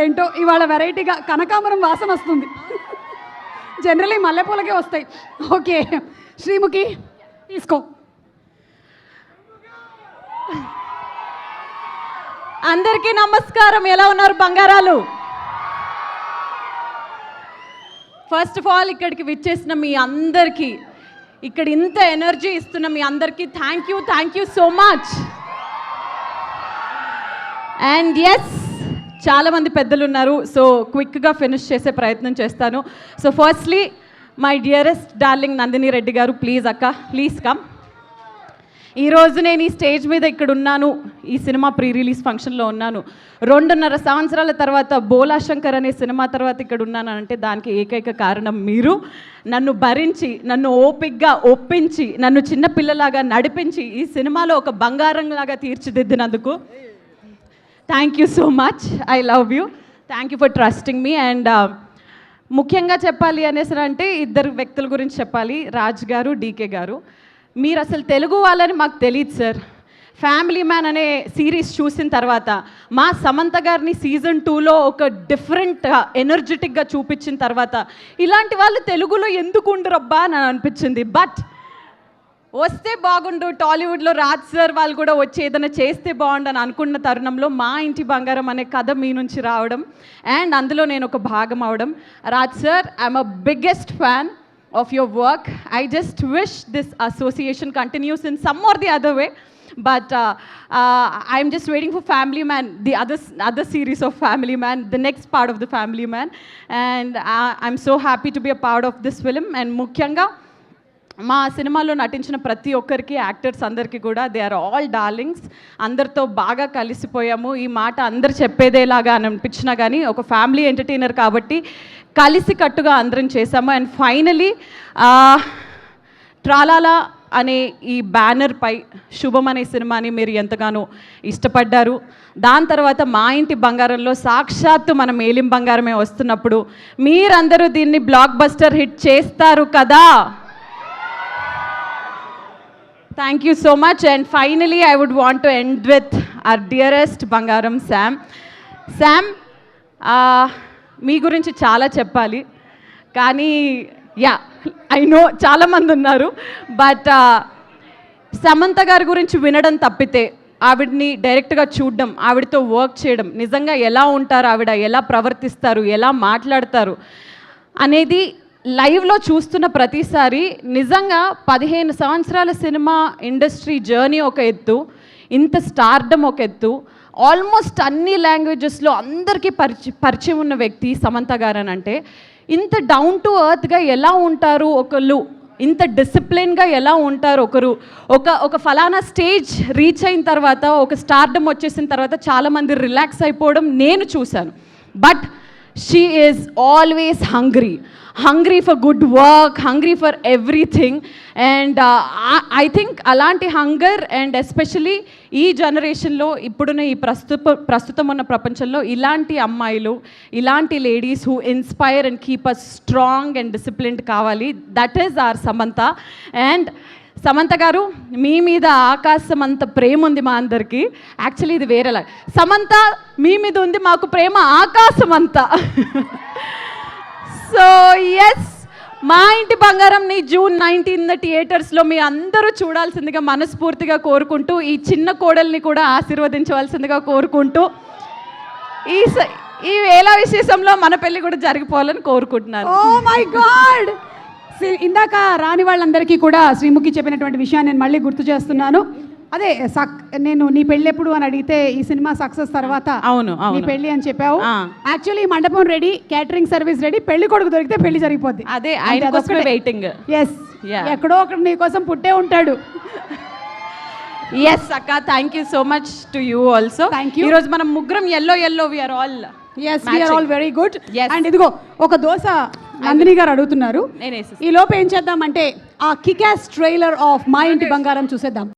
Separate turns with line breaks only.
ఏంటో ఇవాళ వెరైటీగా కనకాంబరం వాసన వస్తుంది. జనరలీ మల్లెపూలకే వస్తాయి. ఓకే శ్రీముఖి తీసుకో.
అందరికీ నమస్కారం. ఎలా ఉన్నారు బంగారాలు? ఫస్ట్ ఆఫ్ ఆల్ ఇక్కడికి విచ్చేసిన మీ అందరికీ, ఇక్కడ ఇంత ఎనర్జీ ఇస్తున్న మీ అందరికీ thank you so much. And yes, చాలామంది పెద్దలు ఉన్నారు, సో క్విక్గా ఫినిష్ చేసే ప్రయత్నం చేస్తాను. So firstly my dearest darling Nandini Reddy గారు, ప్లీజ్ అక్క, ప్లీజ్ కమ్. ఈరోజు నేను ఈ స్టేజ్ మీద ఇక్కడ ఉన్నాను, ఈ సినిమా ప్రీ రిలీజ్ ఫంక్షన్లో ఉన్నాను. 2.5 సంవత్సరాల తర్వాత బోలా శంకర్ అనే సినిమా తర్వాత ఇక్కడ ఉన్నాను అంటే దానికి ఏకైక కారణం మీరు. నన్ను భరించి, నన్ను ఓపిక్గా ఒప్పించి, నన్ను చిన్నపిల్లలాగా నడిపించి ఈ సినిమాలో ఒక బంగారంలాగా తీర్చిదిద్దినందుకు thank you so much. I love you. Thank you for trusting me. And ముఖ్యంగా చెప్పాలి అనేసి అంటే ఇద్దరు వ్యక్తుల గురించి చెప్పాలి, రాజ్ గారు, డీకే గారు. మీరు అసలు తెలుగు వాళ్ళని మాకు తెలియదు సార్. ఫ్యామిలీ మ్యాన్ అనే సిరీస్ చూసిన తర్వాత మా సమంత గారిని సీజన్ 2లో ఒక డిఫరెంట్ ఎనర్జెటిక్గా చూపించిన తర్వాత ఇలాంటి వాళ్ళు తెలుగులో ఎందుకు ఉండరబ్బా అని అనిపించింది. బట్ వస్తే బాగుండు, టాలీవుడ్లో రాజ్ సార్ వాళ్ళు కూడా వచ్చి ఏదైనా చేస్తే బాగుండు అని అనుకున్న తరుణంలో మా ఇంటి బంగారం అనే కథ మీ నుంచి రావడం అండ్ అందులో నేను ఒక భాగం అవడం. Raj sir, I'm a biggest fan of your work. I just wish this association continues in some or the other way, but I'm just waiting for Family Man, the other series of Family Man, the next part of the Family Man, and I'm so happy to be a part of this film. And ముఖ్యంగా మా సినిమాలో నటించిన ప్రతి ఒక్కరికి, actors అందరికీ కూడా they are all darlings. అందరితో బాగా కలిసిపోయాము. ఈ మాట అందరు చెప్పేదేలాగా అని అనిపించినా కానీ ఒక ఫ్యామిలీ ఎంటర్టైనర్ కాబట్టి కలిసి కట్టుగా అందరం చేశాము. అండ్ ఫైనలీ ట్రాలాలా అనే ఈ బ్యానర్ పై శుభం అనే సినిమాని మీరు ఎంతగానో ఇష్టపడ్డారు. దాని తర్వాత మా ఇంటి బంగారంలో సాక్షాత్తు మన మేలిం బంగారమే వస్తున్నప్పుడు మీరందరూ దీన్ని బ్లాక్ బస్టర్ హిట్ చేస్తారు కదా. Thank you so much. And finally, I would want to end with our dearest Bangaram, Sam. Sam, మీ గురించి చాలా చెప్పాలి కానీ ఐ నో చాలామంది ఉన్నారు, బట్ సమంత గారి గురించి వినడం తప్పితే ఆవిడని డైరెక్ట్గా చూడడం, ఆవిడతో వర్క్ చేయడం, నిజంగా ఎలా ఉంటారు, ఆవిడ ఎలా ప్రవర్తిస్తారు, ఎలా మాట్లాడతారు అనేది లైవ్లో చూస్తున్న ప్రతిసారి నిజంగా 15 సంవత్సరాల సినిమా ఇండస్ట్రీ జర్నీ ఒక ఎత్తు, ఇంత స్టార్డమ్ ఒక ఎత్తు, ఆల్మోస్ట్ అన్ని లాంగ్వేజెస్లో అందరికీ పరిచయం ఉన్న వ్యక్తి సమంత గారు అని అంటే ఇంత డౌన్ టు ఎర్త్గా ఎలా ఉంటారు ఒకళ్ళు, ఇంత డిసిప్లిన్గా ఎలా ఉంటారు ఒకరు, ఒక ఫలానా స్టేజ్ రీచ్ అయిన తర్వాత, ఒక స్టార్డమ్ వచ్చేసిన తర్వాత చాలామంది రిలాక్స్ అయిపోవడం నేను చూశాను. But she is always hungry for good work, hungry for everything, and I think అలాంటి హంగర్ అండ్ ఎస్పెషలీ ఈ జనరేషన్లో ఇప్పుడున్న ఈ ప్రస్తుతం ఉన్న ప్రపంచంలో ఇలాంటి అమ్మాయిలు, ఇలాంటి ladies who inspire and keep us strong and disciplined కావాలి. That is our Samantha. And Samantha గారు, మీ మీద ఆకాశం అంత ప్రేమ ఉంది మా అందరికీ. యాక్చువల్లీ ఇది వేరేలా, సమంత మీ మీద ఉంది మాకు ప్రేమ ఆకాశం అంతా. సో ఎస్, మా ఇంటి బంగారంని June 19 థియేటర్స్లో మీ అందరూ చూడాల్సిందిగా మనస్ఫూర్తిగా కోరుకుంటూ, ఈ చిన్న కోడల్ని కూడా ఆశీర్వదించవలసిందిగా కోరుకుంటూ, ఈ వేళ విశేషంలో మన పెళ్ళి కూడా జరిగిపోవాలని కోరుకుంటున్నాను.
ఓ మై గాడ్, ఇందాక రాని వాళ్ళందరికీ కూడా శ్రీముఖి చెప్పినటువంటి విషయాన్ని నేను మళ్ళీ గుర్తు చేస్తున్నాను. అదే నేను నీ పెళ్ళి ఎప్పుడు అని అడిగితే ఈ సినిమా సక్సెస్ తర్వాత
అవును
నీ పెళ్ళి అని చెప్పావు. యాక్చువల్లీ మండపం రెడీ, క్యాటరింగ్ సర్వీస్ రెడీ, పెళ్లి కొడుకు దొరికితే పెళ్లి జరిగిపోద్ది.
అదే ఆయన కోసమే వెయిటింగ్.
ఎస్, ఎక్కడో ఒకడు నీ కోసం పుట్టే ఉంటాడు.
ఎస్ అక్క, thank you so much to you also.
Thank you.
ఈరోజు మనం ముగ్గురం yellow we are all
very good. And ఇదిగో ఒక దోశ నందిని గారు అడుగుతున్నారు. ఈ లోపు ఏం చేద్దామంటే ఆ కిక్ యాస్ ట్రైలర్ ఆఫ్ మా ఇంటి బంగారం చూసేద్దాం.